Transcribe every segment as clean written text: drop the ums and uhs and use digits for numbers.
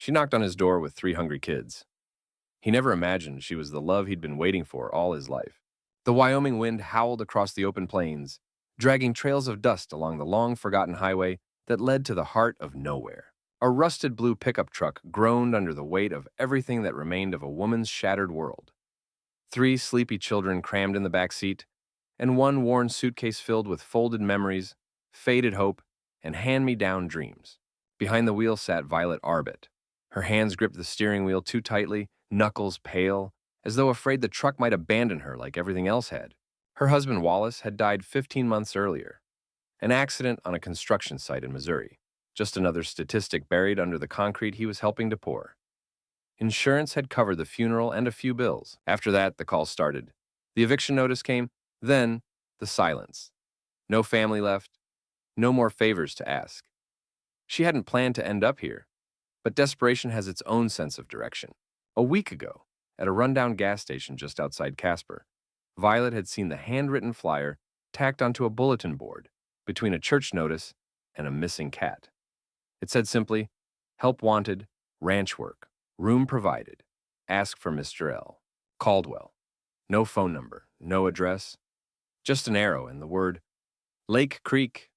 She knocked on his door with 3 hungry kids. He never imagined she was the love he'd been waiting for all his life. The Wyoming wind howled across the open plains, dragging trails of dust along the long-forgotten highway that led to the heart of nowhere. A rusted blue pickup truck groaned under the weight of everything that remained of a woman's shattered world. 3 sleepy children crammed in the back seat, and one worn suitcase filled with folded memories, faded hope, and hand-me-down dreams. Behind the wheel sat Violet Arbit. Her hands gripped the steering wheel too tightly, knuckles pale, as though afraid the truck might abandon her like everything else had. Her husband Wallace had died 15 months earlier. An accident on a construction site in Missouri. Just another statistic buried under the concrete he was helping to pour. Insurance had covered the funeral and a few bills. After that, the call started. The eviction notice came, then the silence. No family left, no more favors to ask. She hadn't planned to end up here, but desperation has its own sense of direction. A week ago, at a rundown gas station just outside Casper, Violet had seen the handwritten flyer tacked onto a bulletin board between a church notice and a missing cat. It said simply, "Help wanted, ranch work, room provided, ask for Mr. L. Caldwell." No phone number, no address, just an arrow and the word, Lake Creek.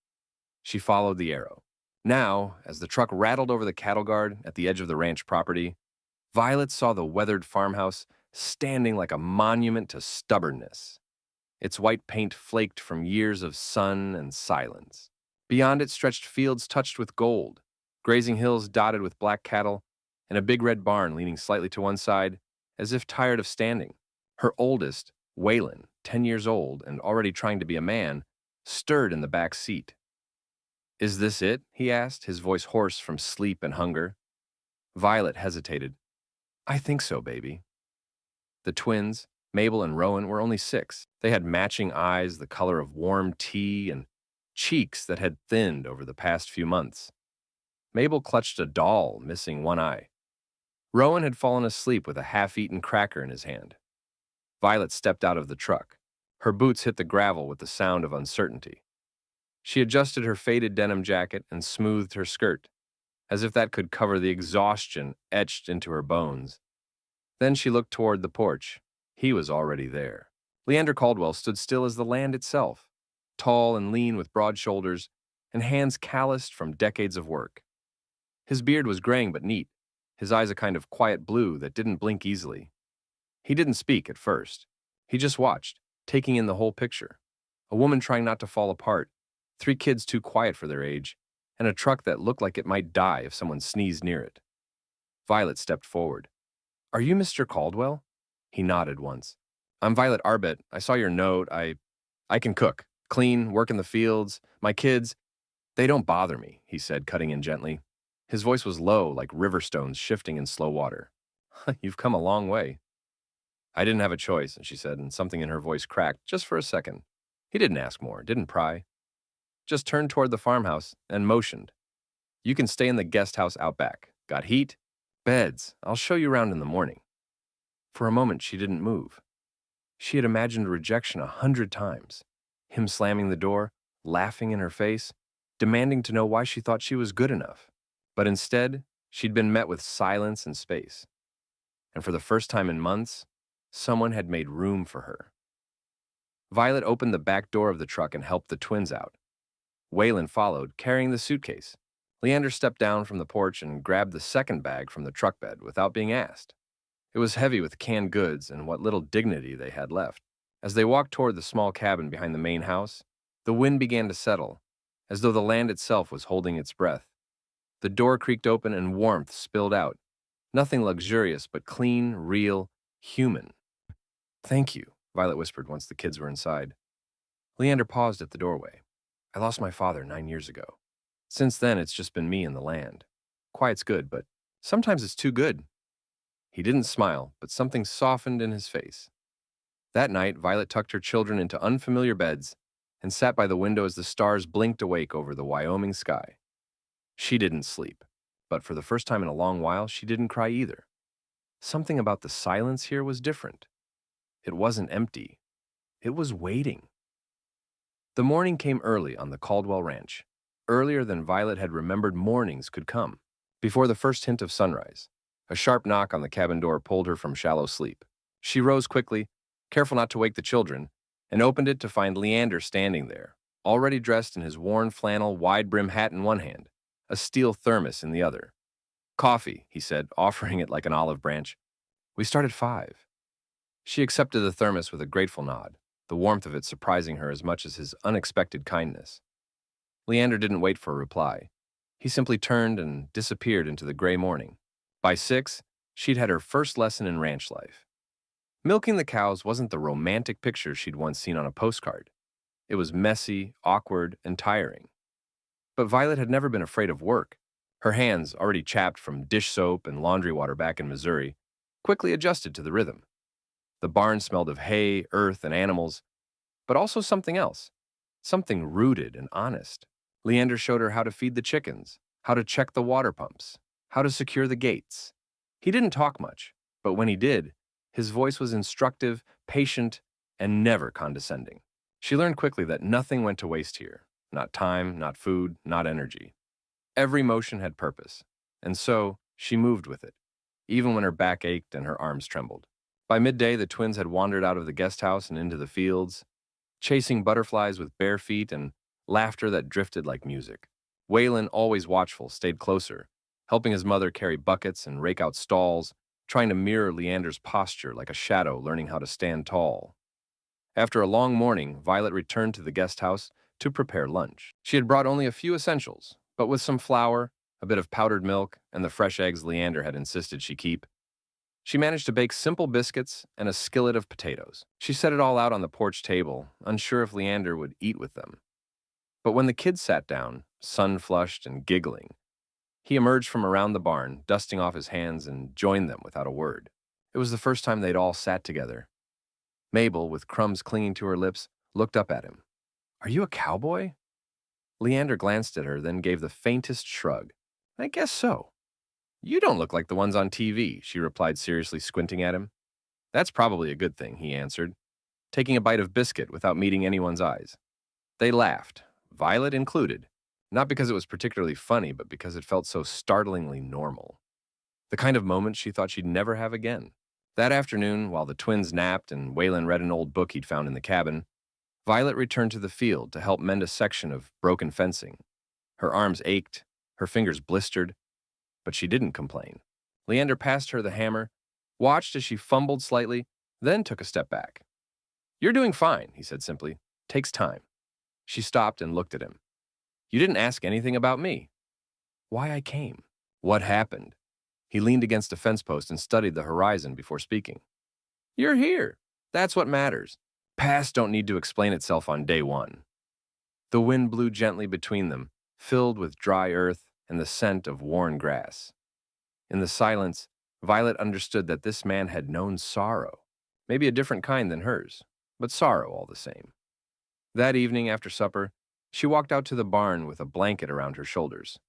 She followed the arrow. Now, as the truck rattled over the cattle guard at the edge of the ranch property, Violet saw the weathered farmhouse standing like a monument to stubbornness. Its white paint flaked from years of sun and silence. Beyond it stretched fields touched with gold, grazing hills dotted with black cattle, and a big red barn leaning slightly to one side, as if tired of standing. Her oldest, Waylon, 10 years old and already trying to be a man, stirred in the back seat. "Is this it?" he asked, his voice hoarse from sleep and hunger. Violet hesitated. "I think so, baby." The twins, Mabel and Rowan, were only 6. They had matching eyes the color of warm tea and cheeks that had thinned over the past few months. Mabel clutched a doll, missing one eye. Rowan had fallen asleep with a half-eaten cracker in his hand. Violet stepped out of the truck. Her boots hit the gravel with the sound of uncertainty. She adjusted her faded denim jacket and smoothed her skirt, as if that could cover the exhaustion etched into her bones. Then she looked toward the porch. He was already there. Leander Caldwell stood still as the land itself, tall and lean with broad shoulders and hands calloused from decades of work. His beard was graying but neat, his eyes a kind of quiet blue that didn't blink easily. He didn't speak at first. He just watched, taking in the whole picture. A woman trying not to fall apart, 3 kids too quiet for their age, and a truck that looked like it might die if someone sneezed near it. Violet stepped forward. "Are you Mr. Caldwell?" He nodded once. "I'm Violet Arbit. I saw your note. I can cook, clean, work in the fields. My kids, they don't bother me," he said, cutting in gently. His voice was low, like river stones shifting in slow water. "You've come a long way." "I didn't have a choice," she said, and something in her voice cracked just for a second. He didn't ask more, didn't pry. Just turned toward the farmhouse and motioned. "You can stay in the guest house out back. Got heat? Beds. I'll show you around in the morning." For a moment, she didn't move. She had imagined rejection 100 times. Him slamming the door, laughing in her face, demanding to know why she thought she was good enough. But instead, she'd been met with silence and space. And for the first time in months, someone had made room for her. Violet opened the back door of the truck and helped the twins out. Waylon followed, carrying the suitcase. Leander stepped down from the porch and grabbed the second bag from the truck bed without being asked. It was heavy with canned goods and what little dignity they had left. As they walked toward the small cabin behind the main house, the wind began to settle, as though the land itself was holding its breath. The door creaked open and warmth spilled out. Nothing luxurious, but clean, real, human. "Thank you," Violet whispered once the kids were inside. Leander paused at the doorway. "I lost my father 9 years ago. Since then, it's just been me and the land. Quiet's good, but sometimes it's too good." He didn't smile, but something softened in his face. That night, Violet tucked her children into unfamiliar beds and sat by the window as the stars blinked awake over the Wyoming sky. She didn't sleep, but for the first time in a long while, she didn't cry either. Something about the silence here was different. It wasn't empty. It was waiting. The morning came early on the Caldwell Ranch, earlier than Violet had remembered mornings could come. Before the first hint of sunrise, a sharp knock on the cabin door pulled her from shallow sleep. She rose quickly, careful not to wake the children, and opened it to find Leander standing there, already dressed in his worn flannel wide-brim hat in one hand, a steel thermos in the other. "Coffee," he said, offering it like an olive branch. "We start at 5." She accepted the thermos with a grateful nod, the warmth of it surprising her as much as his unexpected kindness. Leander didn't wait for a reply. He simply turned and disappeared into the gray morning. By 6, she'd had her first lesson in ranch life. Milking the cows wasn't the romantic picture she'd once seen on a postcard. It was messy, awkward, and tiring. But Violet had never been afraid of work. Her hands, already chapped from dish soap and laundry water back in Missouri, quickly adjusted to the rhythm. The barn smelled of hay, earth, and animals, but also something else, something rooted and honest. Leander showed her how to feed the chickens, how to check the water pumps, how to secure the gates. He didn't talk much, but when he did, his voice was instructive, patient, and never condescending. She learned quickly that nothing went to waste here. Not time, not food, not energy. Every motion had purpose, and so she moved with it, even when her back ached and her arms trembled. By midday, the twins had wandered out of the guest house and into the fields, chasing butterflies with bare feet and laughter that drifted like music. Waylon, always watchful, stayed closer, helping his mother carry buckets and rake out stalls, trying to mirror Leander's posture like a shadow learning how to stand tall. After a long morning, Violet returned to the guest house to prepare lunch. She had brought only a few essentials, but with some flour, a bit of powdered milk, and the fresh eggs Leander had insisted she keep, she managed to bake simple biscuits and a skillet of potatoes. She set it all out on the porch table, unsure if Leander would eat with them. But when the kids sat down, sun-flushed and giggling, he emerged from around the barn, dusting off his hands, and joined them without a word. It was the first time they'd all sat together. Mabel, with crumbs clinging to her lips, looked up at him. "Are you a cowboy?" Leander glanced at her, then gave the faintest shrug. "I guess so." "You don't look like the ones on TV," she replied, seriously squinting at him. "That's probably a good thing," he answered, taking a bite of biscuit without meeting anyone's eyes. They laughed, Violet included, not because it was particularly funny, but because it felt so startlingly normal. The kind of moment she thought she'd never have again. That afternoon, while the twins napped and Waylon read an old book he'd found in the cabin, Violet returned to the field to help mend a section of broken fencing. Her arms ached, her fingers blistered, but she didn't complain. Leander passed her the hammer, watched as she fumbled slightly, then took a step back. "You're doing fine," he said simply. "Takes time." She stopped and looked at him. "You didn't ask anything about me." "Why I came. What happened?" He leaned against a fence post and studied the horizon before speaking. "You're here. That's what matters. Past don't need to explain itself on day one." The wind blew gently between them, filled with dry earth and the scent of worn grass. In the silence, Violet understood that this man had known sorrow, maybe a different kind than hers, but sorrow all the same. That evening after supper, she walked out to the barn with a blanket around her shoulders.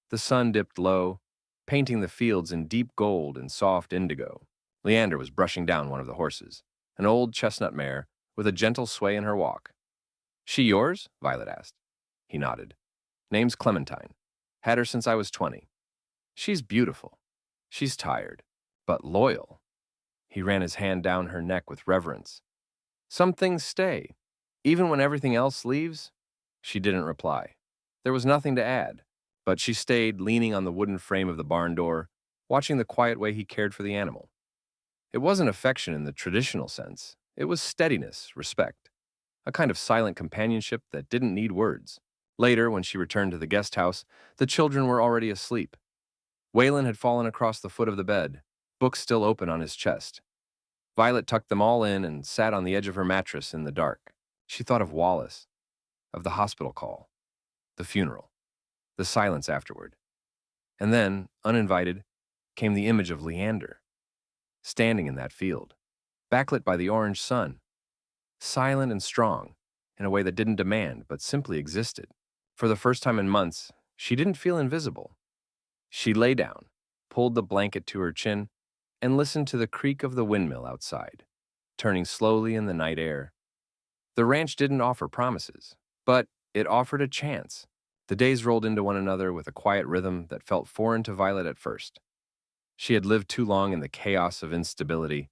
The sun dipped low, painting the fields in deep gold and soft indigo. Leander was brushing down one of the horses, an old chestnut mare with a gentle sway in her walk. "She yours?" Violet asked. He nodded. "Name's Clementine. Had her since I was 20. She's beautiful. She's tired, but loyal." He ran his hand down her neck with reverence. "Some things stay, even when everything else leaves." She didn't reply. There was nothing to add, but she stayed, leaning on the wooden frame of the barn door, watching the quiet way he cared for the animal. It wasn't affection in the traditional sense. It was steadiness, respect, a kind of silent companionship that didn't need words. Later, when she returned to the guest house, the children were already asleep. Waylon had fallen across the foot of the bed, books still open on his chest. Violet tucked them all in and sat on the edge of her mattress in the dark. She thought of Wallace, of the hospital call, the funeral, the silence afterward. And then, uninvited, came the image of Leander, standing in that field, backlit by the orange sun, silent and strong, in a way that didn't demand but simply existed. For the first time in months, she didn't feel invisible. She lay down, pulled the blanket to her chin, and listened to the creak of the windmill outside, turning slowly in the night air. The ranch didn't offer promises, but it offered a chance, The days rolled into one another with a quiet rhythm that felt foreign to Violet at first. She had lived too long in the chaos of instability,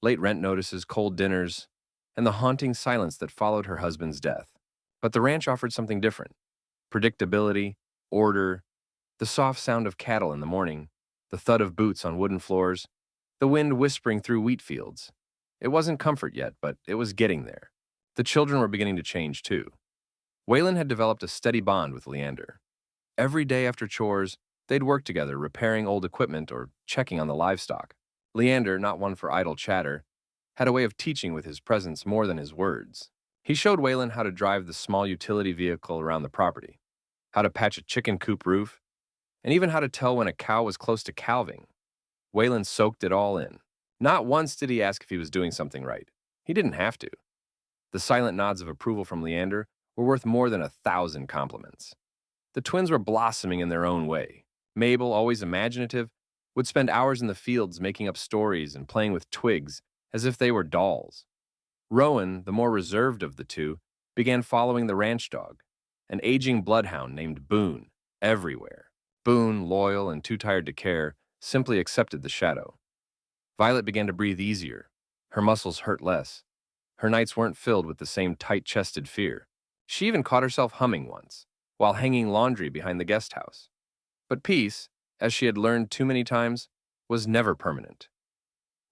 late rent notices, cold dinners, and the haunting silence that followed her husband's death. But the ranch offered something different: predictability, order, the soft sound of cattle in the morning, the thud of boots on wooden floors, the wind whispering through wheat fields. It wasn't comfort yet, but it was getting there. The children were beginning to change too. Waylon had developed a steady bond with Leander. Every day after chores, they'd work together repairing old equipment or checking on the livestock. Leander, not one for idle chatter, had a way of teaching with his presence more than his words. He showed Waylon how to drive the small utility vehicle around the property, how to patch a chicken coop roof, and even how to tell when a cow was close to calving. Waylon soaked it all in. Not once did he ask if he was doing something right. He didn't have to. The silent nods of approval from Leander were worth more than 1,000 compliments. The twins were blossoming in their own way. Mabel, always imaginative, would spend hours in the fields making up stories and playing with twigs as if they were dolls. Rowan, the more reserved of the two, began following the ranch dog, an aging bloodhound named Boone, everywhere. Boone, loyal and too tired to care, simply accepted the shadow. Violet began to breathe easier. Her muscles hurt less. Her nights weren't filled with the same tight-chested fear. She even caught herself humming once, while hanging laundry behind the guest house. But peace, as she had learned too many times, was never permanent.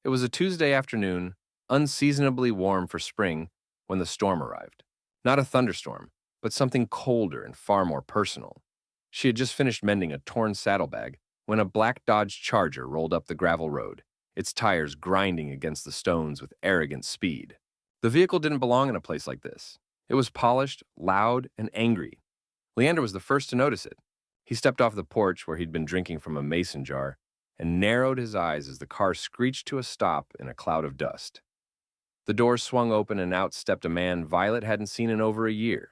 It was a Tuesday afternoon, unseasonably warm for spring, when the storm arrived. Not a thunderstorm, but something colder and far more personal. She had just finished mending a torn saddlebag when a black Dodge Charger rolled up the gravel road, its tires grinding against the stones with arrogant speed. The vehicle didn't belong in a place like this. It was polished, loud, and angry. Leander was the first to notice it. He stepped off the porch where he'd been drinking from a mason jar and narrowed his eyes as the car screeched to a stop in a cloud of dust. The door swung open and out stepped a man Violet hadn't seen in over a year,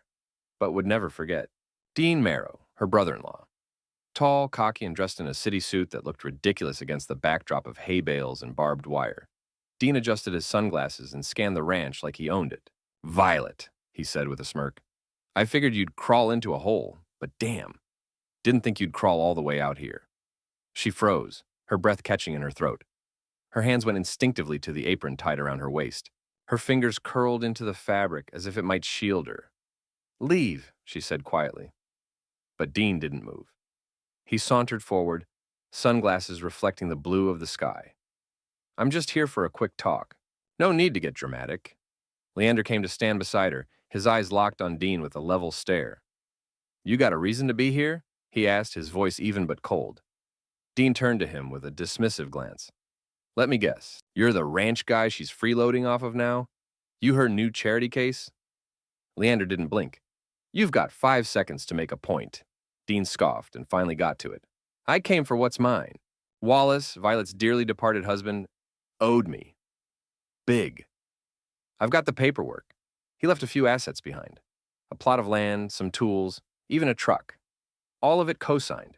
but would never forget. Dean Marrow, her brother-in-law. Tall, cocky, and dressed in a city suit that looked ridiculous against the backdrop of hay bales and barbed wire. Dean adjusted his sunglasses and scanned the ranch like he owned it. "Violet," he said with a smirk. "I figured you'd crawl into a hole, but damn, didn't think you'd crawl all the way out here." She froze, her breath catching in her throat. Her hands went instinctively to the apron tied around her waist. Her fingers curled into the fabric as if it might shield her. "Leave," she said quietly. But Dean didn't move. He sauntered forward, sunglasses reflecting the blue of the sky. "I'm just here for a quick talk. No need to get dramatic." Leander came to stand beside her, his eyes locked on Dean with a level stare. "You got a reason to be here?" he asked, his voice even but cold. Dean turned to him with a dismissive glance. "Let me guess. You're the ranch guy she's freeloading off of now? You her new charity case?" Leander didn't blink. "You've got 5 seconds to make a point." Dean scoffed and finally got to it. "I came for what's mine. Wallace, Violet's dearly departed husband, owed me. Big. I've got the paperwork. He left a few assets behind. A plot of land, some tools, even a truck. All of it co-signed.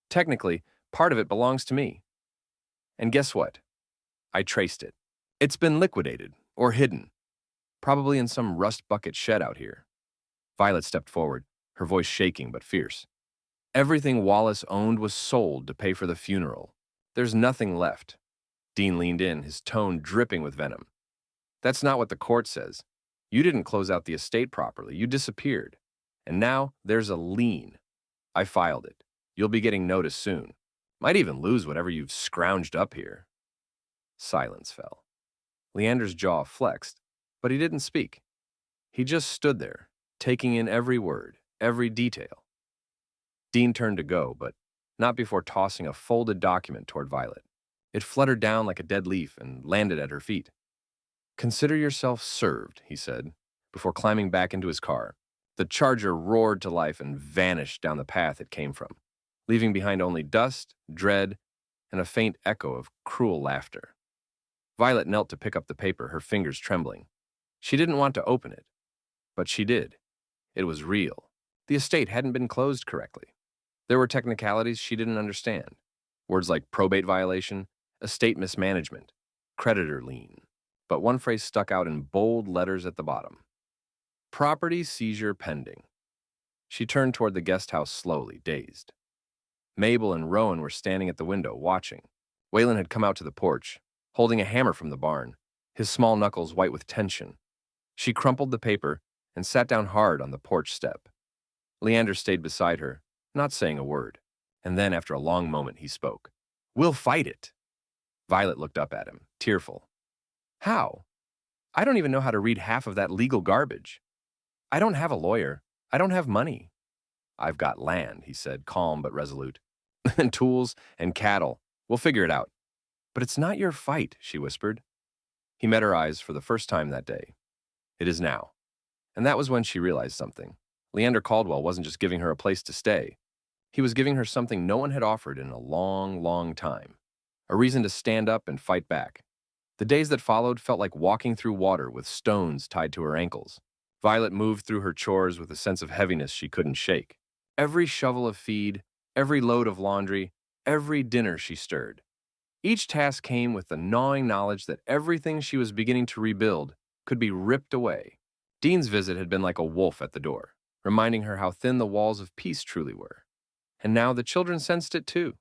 Technically, part of it belongs to me. And guess what? I traced it. It's been liquidated, or hidden. Probably in some rust bucket shed out here." Violet stepped forward, her voice shaking but fierce. "Everything Wallace owned was sold to pay for the funeral. There's nothing left." Dean leaned in, his tone dripping with venom. "That's not what the court says. You didn't close out the estate properly. You disappeared. And now there's a lien. I filed it. You'll be getting notice soon. Might even lose whatever you've scrounged up here." Silence fell. Leander's jaw flexed, but he didn't speak. He just stood there, taking in every word, every detail. Dean turned to go, but not before tossing a folded document toward Violet. It fluttered down like a dead leaf and landed at her feet. "Consider yourself served," he said, before climbing back into his car. The Charger roared to life and vanished down the path it came from, leaving behind only dust, dread, and a faint echo of cruel laughter. Violet knelt to pick up the paper, her fingers trembling. She didn't want to open it, but she did. It was real. The estate hadn't been closed correctly. There were technicalities she didn't understand. Words like probate violation, estate mismanagement, creditor lien. But one phrase stuck out in bold letters at the bottom. Property seizure pending. She turned toward the guest house slowly, dazed. Mabel and Rowan were standing at the window, watching. Waylon had come out to the porch, holding a hammer from the barn, his small knuckles white with tension. She crumpled the paper and sat down hard on the porch step. Leander stayed beside her, not saying a word. And then, after a long moment, he spoke. "We'll fight it." Violet looked up at him, tearful. "How? I don't even know how to read half of that legal garbage. I don't have a lawyer. I don't have money." "I've got land," he said, calm but resolute. "And tools and cattle. We'll figure it out." "But it's not your fight," she whispered. He met her eyes for the first time that day. "It is now." And that was when she realized something. Leander Caldwell wasn't just giving her a place to stay. He was giving her something no one had offered in a long, long time. A reason to stand up and fight back. The days that followed felt like walking through water with stones tied to her ankles. Violet moved through her chores with a sense of heaviness she couldn't shake. Every shovel of feed, every load of laundry, every dinner she stirred. Each task came with the gnawing knowledge that everything she was beginning to rebuild could be ripped away. Dean's visit had been like a wolf at the door, reminding her how thin the walls of peace truly were. And now the children sensed it too.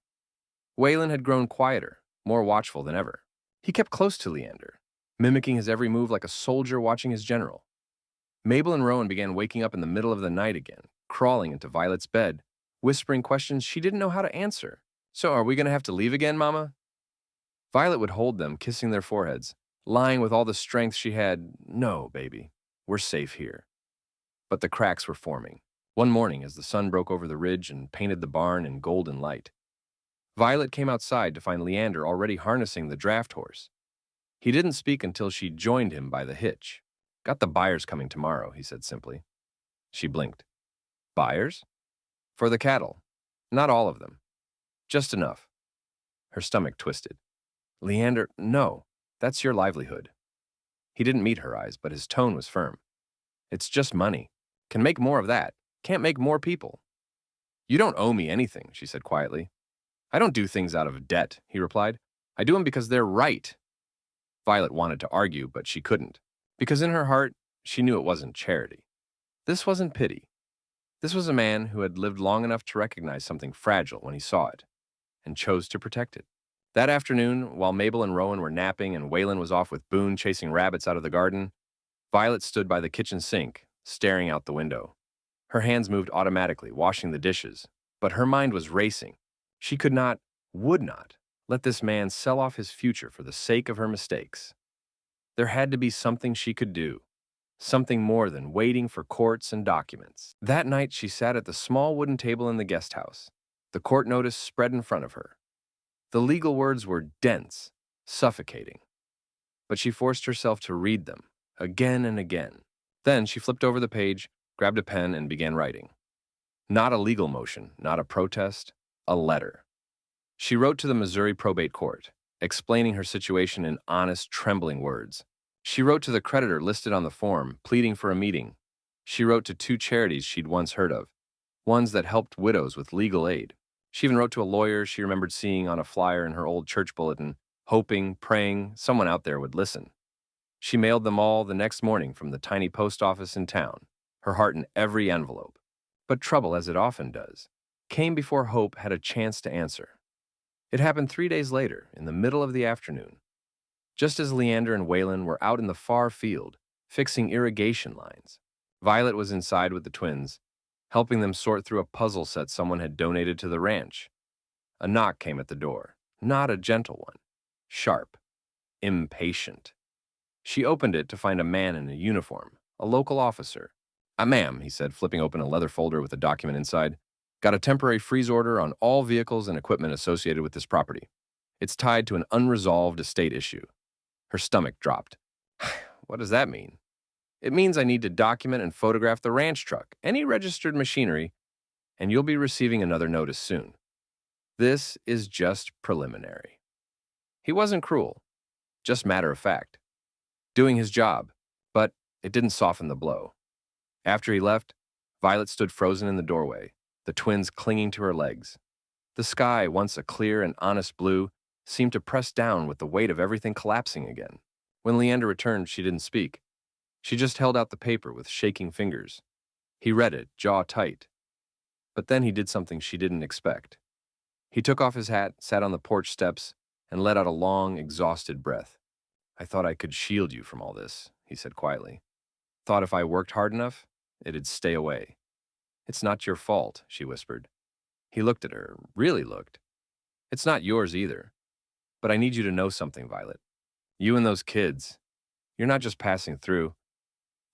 Waylon had grown quieter, more watchful than ever. He kept close to Leander, mimicking his every move like a soldier watching his general. Mabel and Rowan began waking up in the middle of the night again, crawling into Violet's bed, whispering questions she didn't know how to answer. "So are we going to have to leave again, Mama?" Violet would hold them, kissing their foreheads, lying with all the strength she had. "No, baby, we're safe here." But the cracks were forming. One morning, as the sun broke over the ridge and painted the barn in golden light, Violet came outside to find Leander already harnessing the draft horse. He didn't speak until she joined him by the hitch. "Got the buyers coming tomorrow," he said simply. She blinked. "Buyers?" "For the cattle. Not all of them. Just enough." Her stomach twisted. "Leander, no. That's your livelihood." He didn't meet her eyes, but his tone was firm. "It's just money. Can make more of that. Can't make more people." "You don't owe me anything," she said quietly. "I don't do things out of debt," he replied. "I do them because they're right." Violet wanted to argue, but she couldn't, because in her heart, she knew it wasn't charity. This wasn't pity. This was a man who had lived long enough to recognize something fragile when he saw it, and chose to protect it. That afternoon, while Mabel and Rowan were napping and Waylon was off with Boone chasing rabbits out of the garden, Violet stood by the kitchen sink, staring out the window. Her hands moved automatically, washing the dishes, but her mind was racing. She could not, would not, let this man sell off his future for the sake of her mistakes. There had to be something she could do, something more than waiting for courts and documents. That night, she sat at the small wooden table in the guest house, the court notice spread in front of her. The legal words were dense, suffocating, but she forced herself to read them again and again. Then she flipped over the page, grabbed a pen, and began writing. Not a legal motion, not a protest, a letter. She wrote to the Missouri Probate Court, explaining her situation in honest, trembling words. She wrote to the creditor listed on the form, pleading for a meeting. She wrote to 2 charities she'd once heard of, ones that helped widows with legal aid. She even wrote to a lawyer she remembered seeing on a flyer in her old church bulletin, hoping, praying someone out there would listen. She mailed them all the next morning from the tiny post office in town, her heart in every envelope. But trouble, as it often does, came before hope had a chance to answer. It happened 3 days later, in the middle of the afternoon. Just as Leander and Waylon were out in the far field, fixing irrigation lines, Violet was inside with the twins, helping them sort through a puzzle set someone had donated to the ranch. A knock came at the door, not a gentle one, sharp, impatient. She opened it to find a man in a uniform, a local officer. Ma'am," he said, flipping open a leather folder with a document inside. "Got a temporary freeze order on all vehicles and equipment associated with this property. It's tied to an unresolved estate issue." Her stomach dropped. "What does that mean?" "It means I need to document and photograph the ranch truck, any registered machinery, and you'll be receiving another notice soon. This is just preliminary." He wasn't cruel, just matter of fact. Doing his job, but it didn't soften the blow. After he left, Violet stood frozen in the doorway, the twins clinging to her legs. The sky, once a clear and honest blue, seemed to press down with the weight of everything collapsing again. When Leander returned, she didn't speak. She just held out the paper with shaking fingers. He read it, jaw tight, But then he did something she didn't expect. He took off his hat, sat on the porch steps, and let out a long, exhausted breath. "I thought I could shield you from all this," he said quietly. "Thought if I worked hard enough, it'd stay away." "It's not your fault," she whispered. He looked at her, really looked. "It's not yours either. But I need you to know something, Violet. You and those kids, you're not just passing through.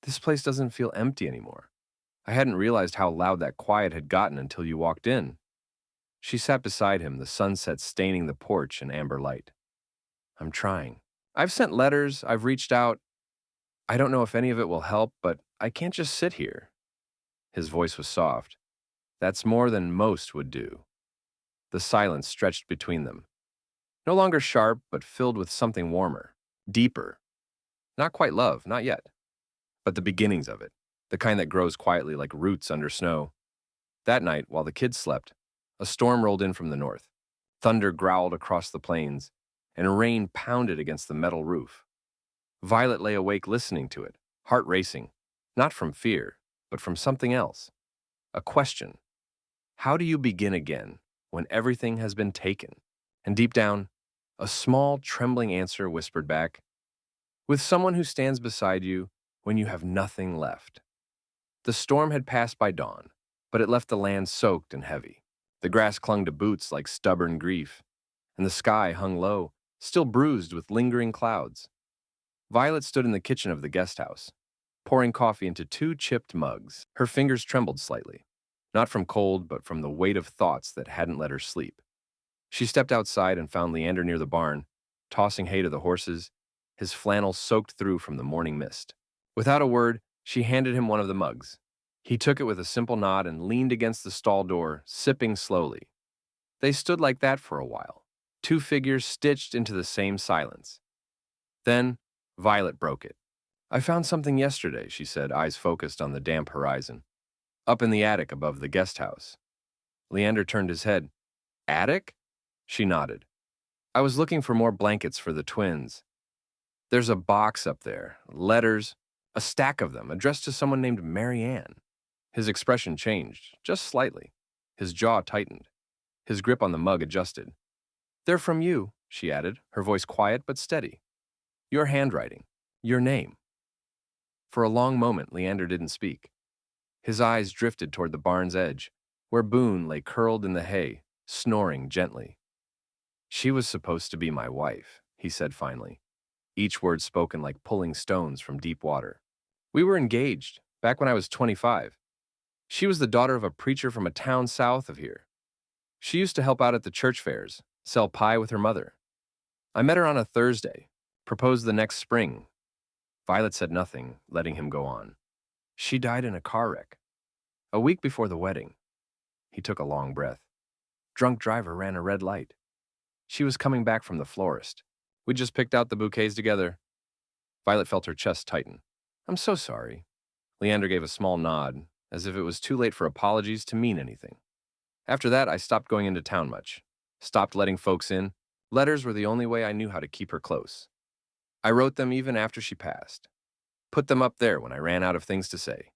This place doesn't feel empty anymore. I hadn't realized how loud that quiet had gotten until you walked in." She sat beside him, the sunset staining the porch in amber light. "I'm trying. I've sent letters, I've reached out. I don't know if any of it will help, but I can't just sit here." His voice was soft. "That's more than most would do." The silence stretched between them. No longer sharp, but filled with something warmer, deeper. Not quite love, not yet, but the beginnings of it, the kind that grows quietly like roots under snow. That night, while the kids slept, a storm rolled in from the north. Thunder growled across the plains, and rain pounded against the metal roof. Violet lay awake listening to it, heart racing, not from fear, but from something else. A question. How do you begin again when everything has been taken? And deep down, a small, trembling answer whispered back, with someone who stands beside you when you have nothing left. The storm had passed by dawn, but it left the land soaked and heavy. The grass clung to boots like stubborn grief, and the sky hung low, still bruised with lingering clouds. Violet stood in the kitchen of the guest house, pouring coffee into 2 chipped mugs. Her fingers trembled slightly, not from cold, but from the weight of thoughts that hadn't let her sleep. She stepped outside and found Leander near the barn, tossing hay to the horses, his flannel soaked through from the morning mist. Without a word, she handed him one of the mugs. He took it with a simple nod and leaned against the stall door, sipping slowly. They stood like that for a while, 2 figures stitched into the same silence. Then, Violet broke it. "I found something yesterday," she said, eyes focused on the damp horizon. "Up in the attic above the guest house." Leander turned his head. "Attic?" She nodded. "I was looking for more blankets for the twins. There's a box up there, letters, a stack of them, addressed to someone named Mary Ann." His expression changed, just slightly. His jaw tightened. His grip on the mug adjusted. "They're from you," she added, her voice quiet but steady. "Your handwriting. Your name." For a long moment, Leander didn't speak. His eyes drifted toward the barn's edge, where Boone lay curled in the hay, snoring gently. "She was supposed to be my wife," he said finally, each word spoken like pulling stones from deep water. "We were engaged, back when I was 25. She was the daughter of a preacher from a town south of here. She used to help out at the church fairs, sell pie with her mother. I met her on a Thursday, proposed the next spring." Violet said nothing, letting him go on. "She died in a car wreck. A week before the wedding." He took a long breath. "Drunk driver ran a red light. She was coming back from the florist. We just picked out the bouquets together." Violet felt her chest tighten. "I'm so sorry." Leander gave a small nod, as if it was too late for apologies to mean anything. "After that, I stopped going into town much. Stopped letting folks in. Letters were the only way I knew how to keep her close. I wrote them even after she passed. Put them up there when I ran out of things to say."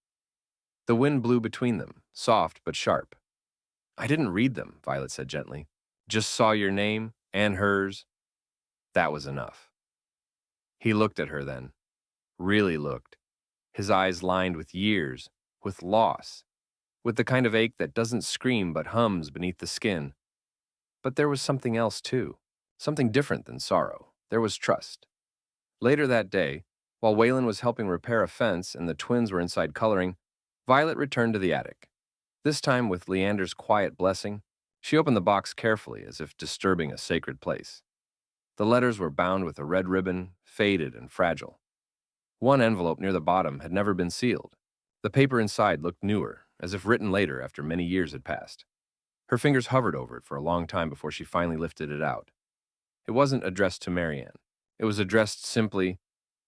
The wind blew between them, soft but sharp. "I didn't read them," Violet said gently. "Just saw your name and hers. That was enough." He looked at her then. Really looked. His eyes lined with years, with loss, with the kind of ache that doesn't scream but hums beneath the skin. But there was something else too, something different than sorrow. There was trust. Later that day, while Waylon was helping repair a fence and the twins were inside coloring, Violet returned to the attic. This time, with Leander's quiet blessing, she opened the box carefully as if disturbing a sacred place. The letters were bound with a red ribbon, faded and fragile. One envelope near the bottom had never been sealed. The paper inside looked newer, as if written later after many years had passed. Her fingers hovered over it for a long time before she finally lifted it out. It wasn't addressed to Marianne. It was addressed simply,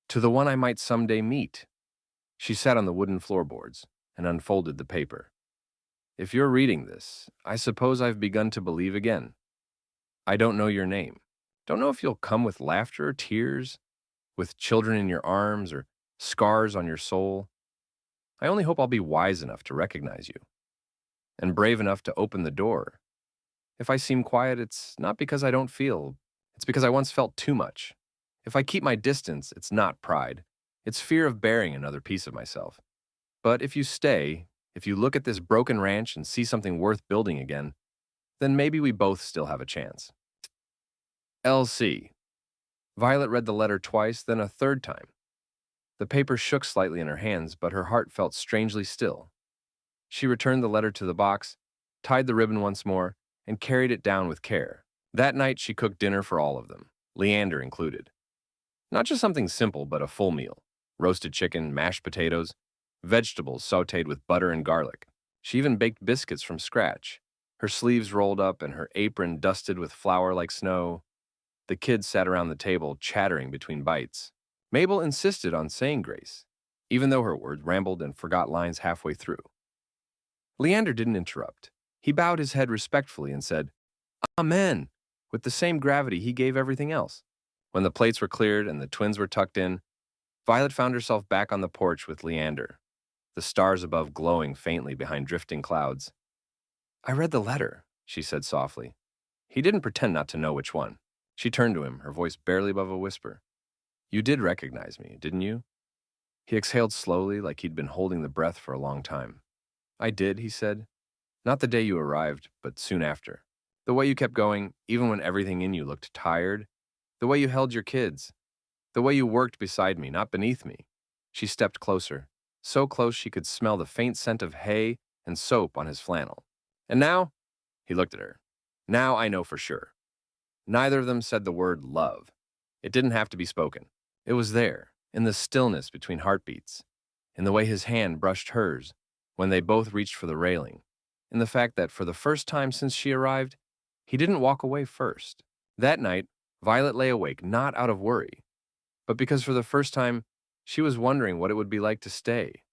"To the one I might someday meet." She sat on the wooden floorboards and unfolded the paper. "If you're reading this, I suppose I've begun to believe again. I don't know your name. Don't know if you'll come with laughter or tears, with children in your arms or scars on your soul. I only hope I'll be wise enough to recognize you. and brave enough to open the door. If I seem quiet, it's not because I don't feel, it's because I once felt too much. If I keep my distance, it's not pride. It's fear of bearing another piece of myself. But if you stay, if you look at this broken ranch and see something worth building again, then maybe we both still have a chance. LC. Violet read the letter twice, then a third time. The paper shook slightly in her hands, but her heart felt strangely still. She returned the letter to the box, tied the ribbon once more, and carried it down with care. That night, she cooked dinner for all of them, Leander included. Not just something simple, but a full meal. Roasted chicken, mashed potatoes, vegetables sautéed with butter and garlic. She even baked biscuits from scratch, her sleeves rolled up and her apron dusted with flour like snow. The kids sat around the table, chattering between bites. Mabel insisted on saying grace, even though her words rambled and forgot lines halfway through. Leander didn't interrupt. He bowed his head respectfully and said, "Amen," with the same gravity he gave everything else. When the plates were cleared and the twins were tucked in, Violet found herself back on the porch with Leander, the stars above glowing faintly behind drifting clouds. "I read the letter," she said softly. He didn't pretend not to know which one. She turned to him, her voice barely above a whisper. "You did recognize me, didn't you?" He exhaled slowly, like he'd been holding the breath for a long time. "I did," he said. "Not the day you arrived, but soon after. The way you kept going, even when everything in you looked tired. The way you held your kids. The way you worked beside me, not beneath me." She stepped closer, so close she could smell the faint scent of hay and soap on his flannel. "And now?" He looked at her. "Now I know for sure." Neither of them said the word love. It didn't have to be spoken. It was there, in the stillness between heartbeats, in the way his hand brushed hers when they both reached for the railing, in the fact that for the first time since she arrived, he didn't walk away first. That night, Violet lay awake not out of worry, but because for the first time, she was wondering what it would be like to stay.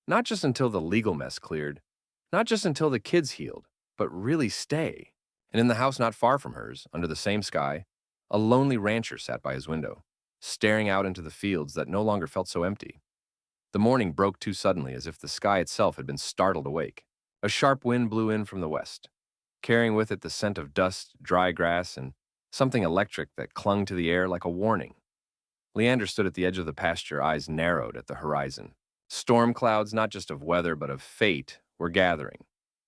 Not just until the legal mess cleared, not just until the kids healed, but really stay. And in the house not far from hers, under the same sky, a lonely rancher sat by his window, staring out into the fields that no longer felt so empty. The morning broke too suddenly, as if the sky itself had been startled awake. A sharp wind blew in from the west, carrying with it the scent of dust, dry grass, and something electric that clung to the air like a warning. Leander stood at the edge of the pasture, eyes narrowed at the horizon. Storm clouds, not just of weather but of fate, were gathering.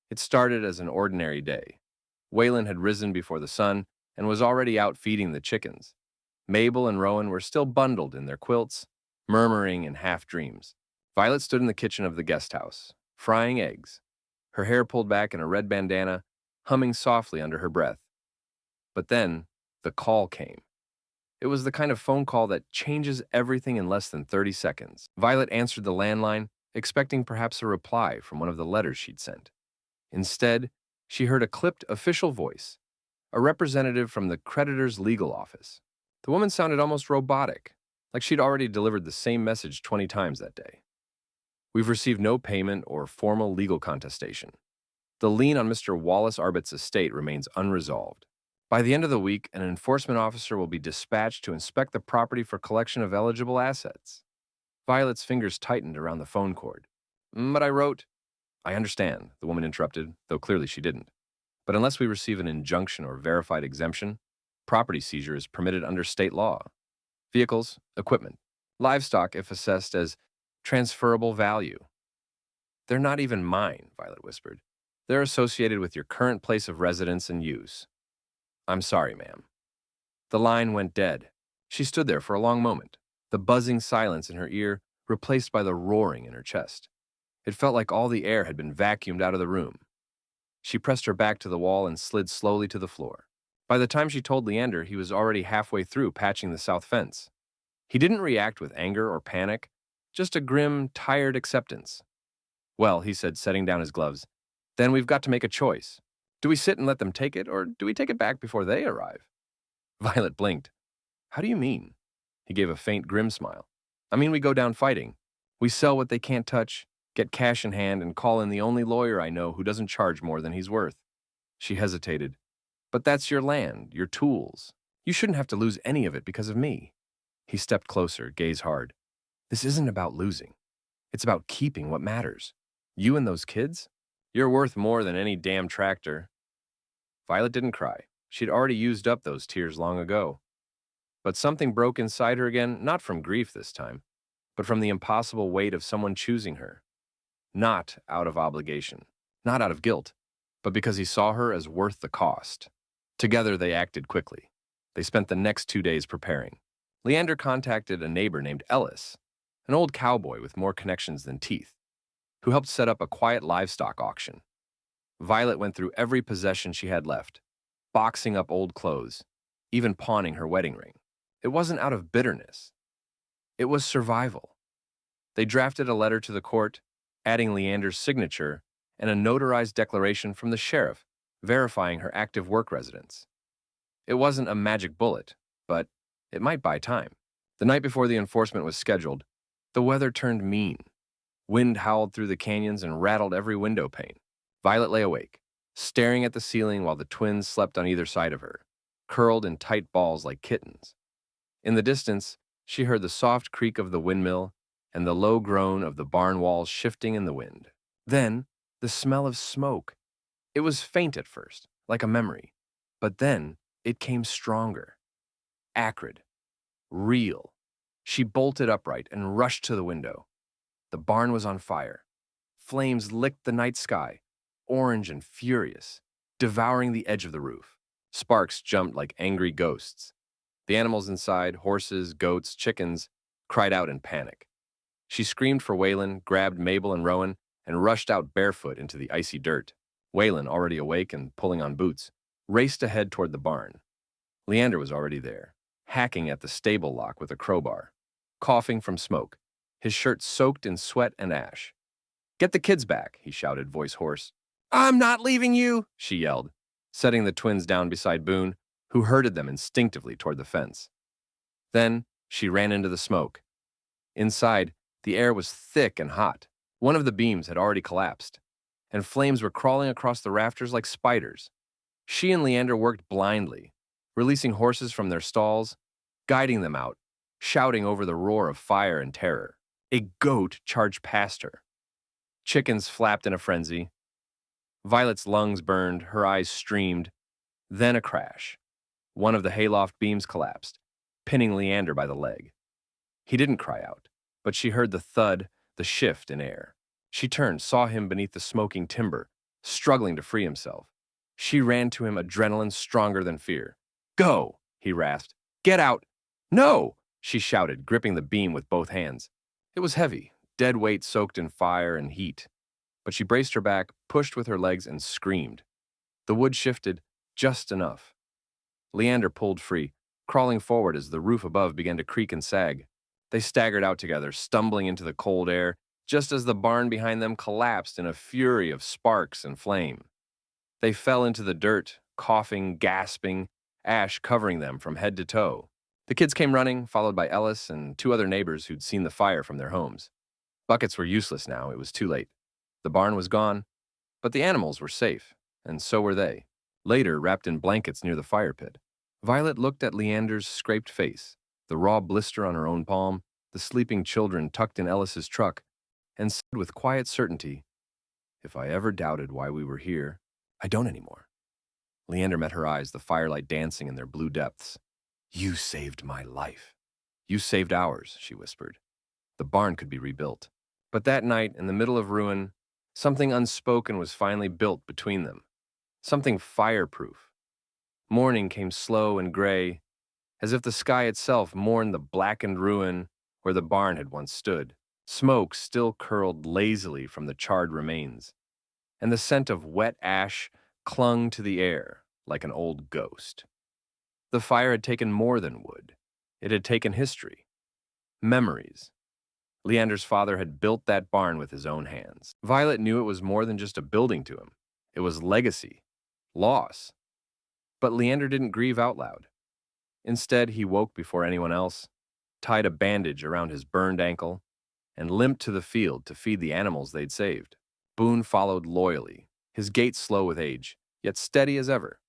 It started as an ordinary day. Waylon had risen before the sun and was already out feeding the chickens. Mabel and Rowan were still bundled in their quilts, murmuring in half-dreams. Violet stood in the kitchen of the guest house, frying eggs, her hair pulled back in a red bandana, humming softly under her breath. But then, the call came. It was the kind of phone call that changes everything in less than 30 seconds. Violet answered the landline, expecting perhaps a reply from one of the letters she'd sent. Instead, she heard a clipped official voice, a representative from the creditor's legal office. The woman sounded almost robotic, like she'd already delivered the same message 20 times that day. "We've received no payment or formal legal contestation. The lien on Mr. Wallace Arbit's estate remains unresolved. By the end of the week, an enforcement officer will be dispatched to inspect the property for collection of eligible assets." Violet's fingers tightened around the phone cord. "But I wrote—" "I understand," the woman interrupted, though clearly she didn't. "But unless we receive an injunction or verified exemption, property seizure is permitted under state law. Vehicles, equipment, livestock if assessed as transferable value." "They're not even mine," Violet whispered. "They're associated with your current place of residence and use." "I'm sorry, ma'am." The line went dead. She stood there for a long moment, the buzzing silence in her ear replaced by the roaring in her chest. It felt like all the air had been vacuumed out of the room. She pressed her back to the wall and slid slowly to the floor. By the time she told Leander, he was already halfway through patching the south fence. He didn't react with anger or panic, just a grim, tired acceptance. "Well," he said, setting down his gloves, "then we've got to make a choice. Do we sit and let them take it, or do we take it back before they arrive?" Violet blinked. "How do you mean?" He gave a faint, grim smile. "I mean we go down fighting. We sell what they can't touch, get cash in hand, and call in the only lawyer I know who doesn't charge more than he's worth." She hesitated. "But that's your land, your tools. You shouldn't have to lose any of it because of me." He stepped closer, gaze hard. "This isn't about losing. It's about keeping what matters. You and those kids? You're worth more than any damn tractor. Violet didn't cry. She'd already used up those tears long ago. But something broke inside her again, not from grief this time, but from the impossible weight of someone choosing her. Not out of obligation, not out of guilt, but because he saw her as worth the cost. Together they acted quickly. They spent the next 2 days preparing. Leander contacted a neighbor named Ellis, an old cowboy with more connections than teeth, who helped set up a quiet livestock auction. Violet went through every possession she had left, boxing up old clothes, even pawning her wedding ring. It wasn't out of bitterness. It was survival. They drafted a letter to the court, adding Leander's signature and a notarized declaration from the sheriff, verifying her active work residence. It wasn't a magic bullet, but it might buy time. The night before the enforcement was scheduled, the weather turned mean. Wind howled through the canyons and rattled every window pane. Violet lay awake, staring at the ceiling while the twins slept on either side of her, curled in tight balls like kittens. In the distance, she heard the soft creak of the windmill and the low groan of the barn walls shifting in the wind. Then, the smell of smoke. It was faint at first, like a memory, but then it came stronger, acrid, real. She bolted upright and rushed to the window. The barn was on fire. Flames licked the night sky, orange and furious, devouring the edge of the roof. Sparks jumped like angry ghosts. The animals inside, horses, goats, chickens, cried out in panic. She screamed for Waylon, grabbed Mabel and Rowan, and rushed out barefoot into the icy dirt. Waylon, already awake and pulling on boots, raced ahead toward the barn. Leander was already there, hacking at the stable lock with a crowbar, coughing from smoke, his shirt soaked in sweat and ash. "Get the kids back," he shouted, voice hoarse. "I'm not leaving you," she yelled, setting the twins down beside Boone, who herded them instinctively toward the fence. Then she ran into the smoke. Inside, the air was thick and hot. One of the beams had already collapsed, and flames were crawling across the rafters like spiders. She and Leander worked blindly, releasing horses from their stalls, guiding them out, shouting over the roar of fire and terror. A goat charged past her. Chickens flapped in a frenzy. Violet's lungs burned, her eyes streamed. Then a crash. One of the hayloft beams collapsed, pinning Leander by the leg. He didn't cry out, but she heard the thud, the shift in air. She turned, saw him beneath the smoking timber, struggling to free himself. She ran to him, adrenaline stronger than fear. "Go!" he rasped. "Get out!" "No!" she shouted, gripping the beam with both hands. It was heavy, dead weight soaked in fire and heat. But she braced her back, pushed with her legs, and screamed. The wood shifted just enough. Leander pulled free, crawling forward as the roof above began to creak and sag. They staggered out together, stumbling into the cold air, just as the barn behind them collapsed in a fury of sparks and flame. They fell into the dirt, coughing, gasping, ash covering them from head to toe. The kids came running, followed by Ellis and 2 other neighbors who'd seen the fire from their homes. Buckets were useless now, it was too late. The barn was gone, but the animals were safe, and so were they, later wrapped in blankets near the fire pit. Violet looked at Leander's scraped face, the raw blister on her own palm, the sleeping children tucked in Ellis's truck, and said with quiet certainty, "If I ever doubted why we were here, I don't anymore." Leander met her eyes, the firelight dancing in their blue depths. "You saved my life." "You saved ours," she whispered. The barn could be rebuilt. But that night, in the middle of ruin, something unspoken was finally built between them. Something fireproof. Morning came slow and gray, as if the sky itself mourned the blackened ruin where the barn had once stood. Smoke still curled lazily from the charred remains, and the scent of wet ash clung to the air like an old ghost. The fire had taken more than wood. It had taken history, memories. Leander's father had built that barn with his own hands. Violet knew it was more than just a building to him. It was legacy, loss. But Leander didn't grieve out loud. Instead, he woke before anyone else, tied a bandage around his burned ankle, and limped to the field to feed the animals they'd saved. Boone followed loyally, his gait slow with age, yet steady as ever.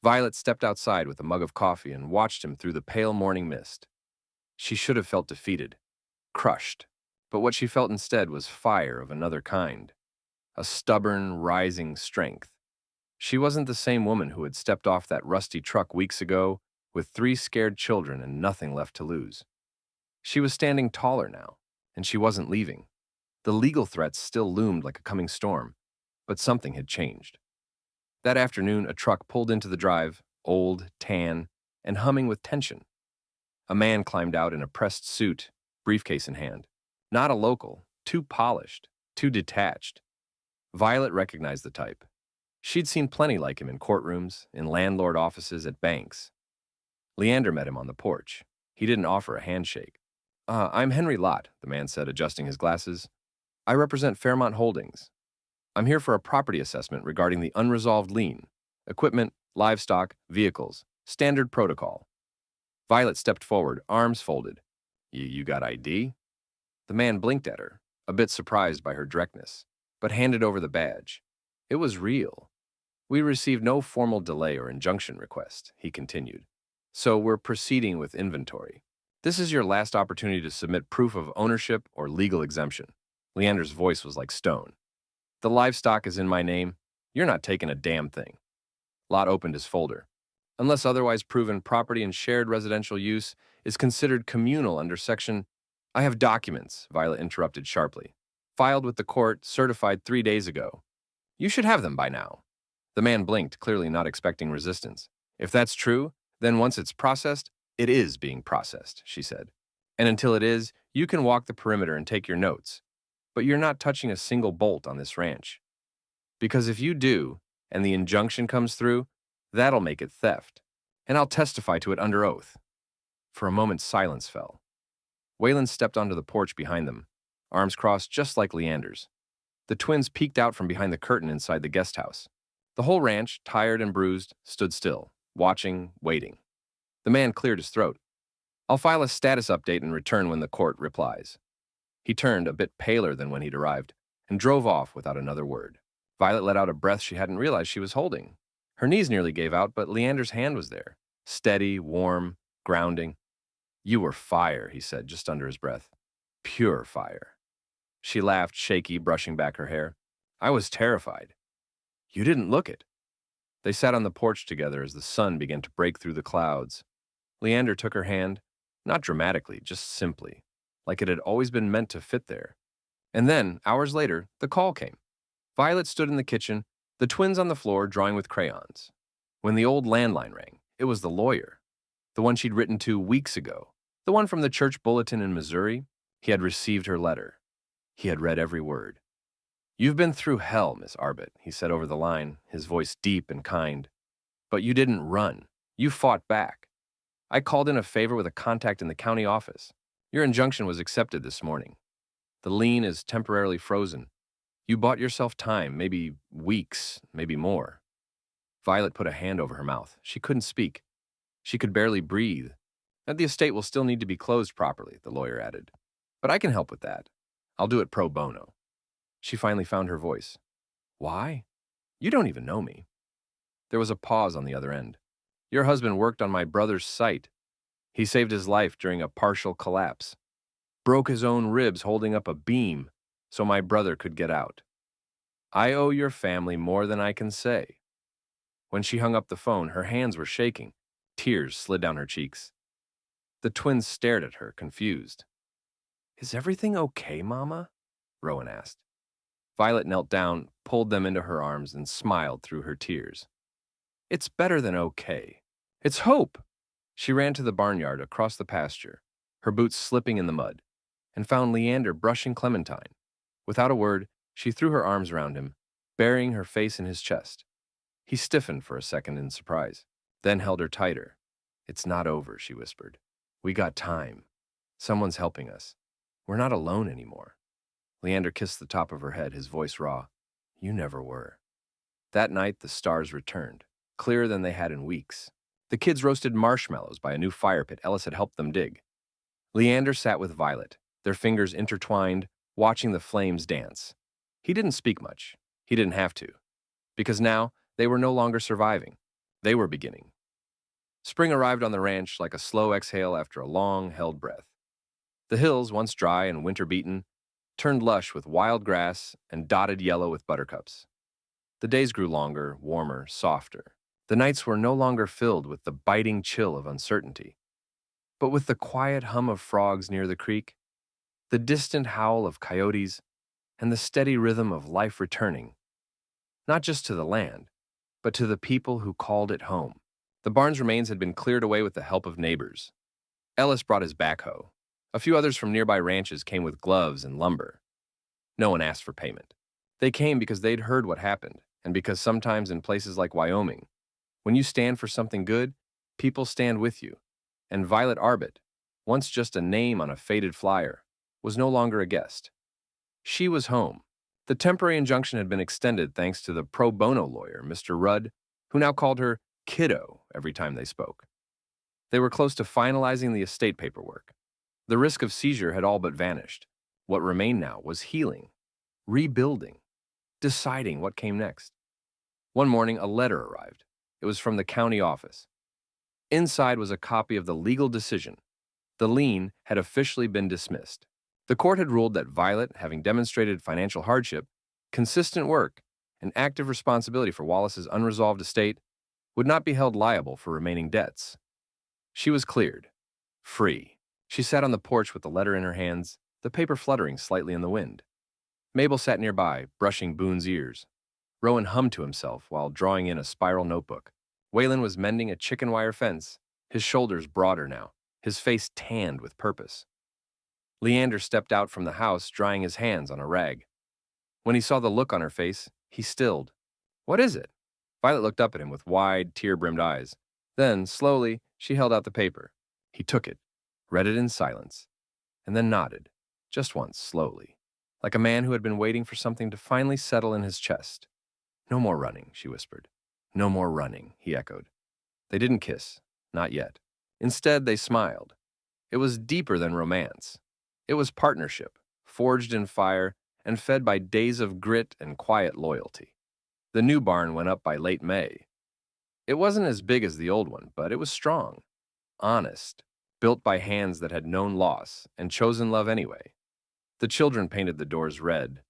Violet stepped outside with a mug of coffee and watched him through the pale morning mist. She should have felt defeated, crushed, but what she felt instead was fire of another kind. a stubborn, rising strength. She wasn't the same woman who had stepped off that rusty truck weeks ago with 3 scared children and nothing left to lose. She was standing taller now, and she wasn't leaving. The legal threats still loomed like a coming storm, but something had changed. That afternoon, a truck pulled into the drive, old, tan, and humming with tension. A man climbed out in a pressed suit, briefcase in hand. Not a local, too polished, too detached. Violet recognized the type. She'd seen plenty like him in courtrooms, in landlord offices, at banks. Leander met him on the porch. He didn't offer a handshake. I'm Henry Lott, the man said, adjusting his glasses. I represent Fairmont Holdings. I'm here for a property assessment regarding the unresolved lien. Equipment, livestock, vehicles. Standard protocol. Violet stepped forward, arms folded. You got ID? The man blinked at her, a bit surprised by her directness, but handed over the badge. It was real. We received no formal delay or injunction request, he continued. So we're proceeding with inventory. This is your last opportunity to submit proof of ownership or legal exemption. Leander's voice was like stone. The livestock is in my name. You're not taking a damn thing. Lott opened his folder. Unless otherwise proven, property in shared residential use is considered communal under Section... I have documents, Violet interrupted sharply. Filed with the court, certified 3 days ago. You should have them by now. The man blinked, clearly not expecting resistance. If that's true, then once it's processed, it is being processed, she said. And until it is, you can walk the perimeter and take your notes. But you're not touching a single bolt on this ranch. Because if you do, and the injunction comes through, that'll make it theft. And I'll testify to it under oath. For a moment, silence fell. Waylon stepped onto the porch behind them, arms crossed just like Leander's. The twins peeked out from behind the curtain inside the guest house. The whole ranch, tired and bruised, stood still, watching, waiting. The man cleared his throat. I'll file a status update and return when the court replies. He turned, a bit paler than when he'd arrived, and drove off without another word. Violet let out a breath she hadn't realized she was holding. Her knees nearly gave out, but Leander's hand was there, steady, warm, grounding. You were fire, he said, just under his breath. Pure fire. She laughed, shaky, brushing back her hair. I was terrified. You didn't look it. They sat on the porch together as the sun began to break through the clouds. Leander took her hand, not dramatically, just simply, like it had always been meant to fit there. And then, hours later, the call came. Violet stood in the kitchen, the twins on the floor drawing with crayons. When the old landline rang, it was the lawyer, the one she'd written to weeks ago, the one from the church bulletin in Missouri. He had received her letter. He had read every word. You've been through hell, Miss Arbit, he said over the line, his voice deep and kind. But you didn't run. You fought back. I called in a favor with a contact in the county office. Your injunction was accepted this morning. The lien is temporarily frozen. You bought yourself time, maybe weeks, maybe more. Violet put a hand over her mouth. She couldn't speak. She could barely breathe. And the estate will still need to be closed properly, the lawyer added. But I can help with that. I'll do it pro bono. She finally found her voice. Why? You don't even know me. There was a pause on the other end. Your husband worked on my brother's site. He saved his life during a partial collapse. Broke his own ribs holding up a beam so my brother could get out. I owe your family more than I can say. When she hung up the phone, her hands were shaking. Tears slid down her cheeks. The twins stared at her, confused. Is everything okay, Mama? Rowan asked. Violet knelt down, pulled them into her arms, and smiled through her tears. It's better than okay. It's hope. She ran to the barnyard across the pasture, her boots slipping in the mud, and found Leander brushing Clementine. Without a word, she threw her arms around him, burying her face in his chest. He stiffened for a second in surprise, then held her tighter. It's not over, she whispered. We got time. Someone's helping us. We're not alone anymore. Leander kissed the top of her head, his voice raw. You never were. That night, the stars returned, clearer than they had in weeks. The kids roasted marshmallows by a new fire pit Ellis had helped them dig. Leander sat with Violet, their fingers intertwined, watching the flames dance. He didn't speak much. He didn't have to. Because now, they were no longer surviving. They were beginning. Spring arrived on the ranch like a slow exhale after a long-held breath. The hills, once dry and winter-beaten, turned lush with wild grass and dotted yellow with buttercups. The days grew longer, warmer, softer. The nights were no longer filled with the biting chill of uncertainty, but with the quiet hum of frogs near the creek, the distant howl of coyotes, and the steady rhythm of life returning, not just to the land, but to the people who called it home. The barn's remains had been cleared away with the help of neighbors. Ellis brought his backhoe. A few others from nearby ranches came with gloves and lumber. No one asked for payment. They came because they'd heard what happened, and because sometimes in places like Wyoming, when you stand for something good, people stand with you. And Violet Arbit, once just a name on a faded flyer, was no longer a guest. She was home. The temporary injunction had been extended thanks to the pro bono lawyer, Mr. Rudd, who now called her Kiddo every time they spoke. They were close to finalizing the estate paperwork. The risk of seizure had all but vanished. What remained now was healing, rebuilding, deciding what came next. One morning, a letter arrived. It was from the county office. Inside was a copy of the legal decision. The lien had officially been dismissed. The court had ruled that Violet, having demonstrated financial hardship, consistent work, and active responsibility for Wallace's unresolved estate, would not be held liable for remaining debts. She was cleared, free. She sat on the porch with the letter in her hands, the paper fluttering slightly in the wind. Mabel sat nearby, brushing Boone's ears. Rowan hummed to himself while drawing in a spiral notebook. Waylon was mending a chicken wire fence, his shoulders broader now, his face tanned with purpose. Leander stepped out from the house, drying his hands on a rag. When he saw the look on her face, he stilled. "What is it?" Violet looked up at him with wide, tear-brimmed eyes. Then, slowly, she held out the paper. He took it, read it in silence, and then nodded, just once, slowly, like a man who had been waiting for something to finally settle in his chest. "No more running," she whispered. "No more running," he echoed. They didn't kiss, not yet. Instead, they smiled. It was deeper than romance. It was partnership, forged in fire and fed by days of grit and quiet loyalty. The new barn went up by late May. It wasn't as big as the old one, but it was strong, honest, built by hands that had known loss and chosen love anyway. The children painted the doors red,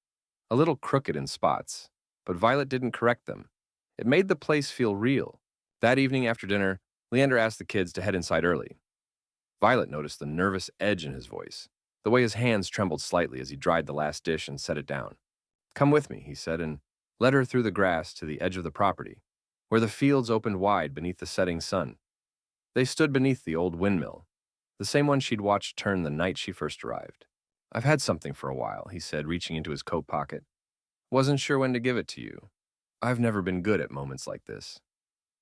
a little crooked in spots, but Violet didn't correct them. It made the place feel real. That evening after dinner, Leander asked the kids to head inside early. Violet noticed the nervous edge in his voice, the way his hands trembled slightly as he dried the last dish and set it down. "Come with me," he said, and led her through the grass to the edge of the property, where the fields opened wide beneath the setting sun. They stood beneath the old windmill, the same one she'd watched turn the night she first arrived. "I've had something for a while," he said, reaching into his coat pocket. "Wasn't sure when to give it to you. I've never been good at moments like this."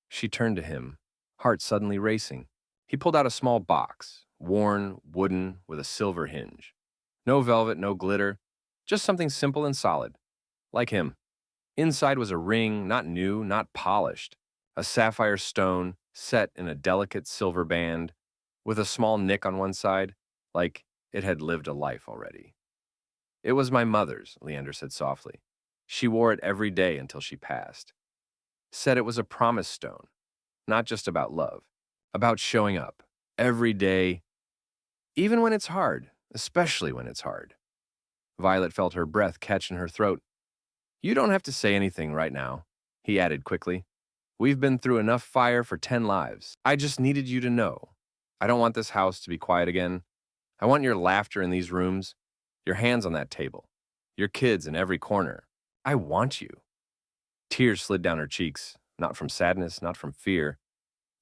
She turned to him, heart suddenly racing. He pulled out a small box, worn, wooden, with a silver hinge. No velvet, no glitter, just something simple and solid, like him. Inside was a ring, not new, not polished, a sapphire stone set in a delicate silver band, with a small nick on one side, like it had lived a life already. "It was my mother's," Leander said softly. "She wore it every day until she passed. Said it was a promise stone, not just about love, about showing up, every day, even when it's hard, especially when it's hard." Violet felt her breath catch in her throat. "You don't have to say anything right now," he added quickly. "We've been through enough fire for 10 lives. I just needed you to know. I don't want this house to be quiet again. I want your laughter in these rooms, your hands on that table, your kids in every corner. I want you." Tears slid down her cheeks, not from sadness, not from fear,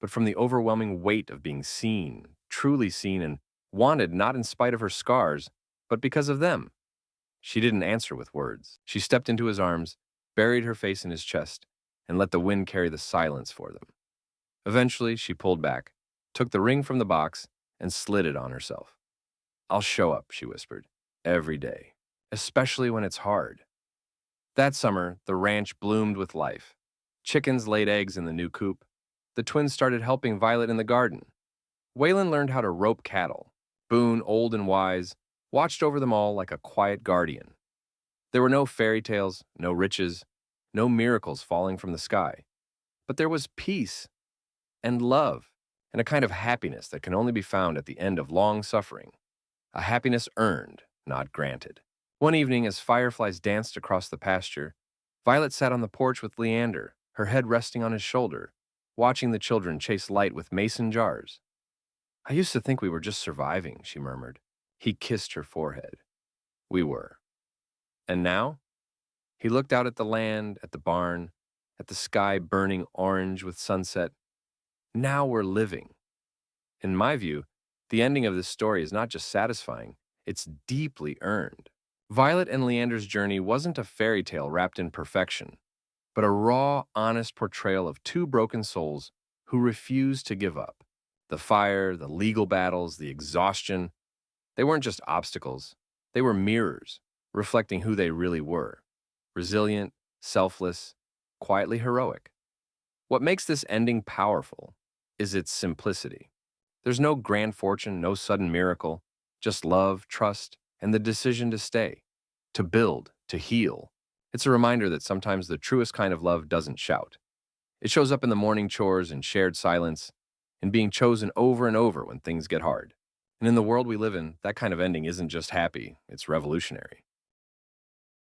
but from the overwhelming weight of being seen, truly seen and wanted, not in spite of her scars, but because of them. She didn't answer with words. She stepped into his arms, buried her face in his chest, and let the wind carry the silence for them. Eventually, she pulled back, took the ring from the box, and slid it on herself. "I'll show up," she whispered, "every day, especially when it's hard." That summer, the ranch bloomed with life. Chickens laid eggs in the new coop. The twins started helping Violet in the garden. Waylon learned how to rope cattle. Boone, old and wise, watched over them all like a quiet guardian. There were no fairy tales, no riches, no miracles falling from the sky. But there was peace and love and a kind of happiness that can only be found at the end of long suffering. A happiness earned, not granted. One evening, as fireflies danced across the pasture, Violet sat on the porch with Leander, her head resting on his shoulder, watching the children chase light with mason jars. I used to think we were just surviving, she murmured. He kissed her forehead. We were. And now? He looked out at the land, at the barn, at the sky burning orange with sunset. Now we're living. In my view, the ending of this story is not just satisfying, it's deeply earned. Violet and Leander's journey wasn't a fairy tale wrapped in perfection, but a raw, honest portrayal of two broken souls who refused to give up. The fire, the legal battles, the exhaustion, they weren't just obstacles, they were mirrors, reflecting who they really were. Resilient, selfless, quietly heroic. What makes this ending powerful is its simplicity. There's no grand fortune, no sudden miracle, just love, trust, and the decision to stay, to build, to heal. It's a reminder that sometimes the truest kind of love doesn't shout. It shows up in the morning chores and shared silence, and being chosen over and over when things get hard. And in the world we live in, that kind of ending isn't just happy, it's revolutionary.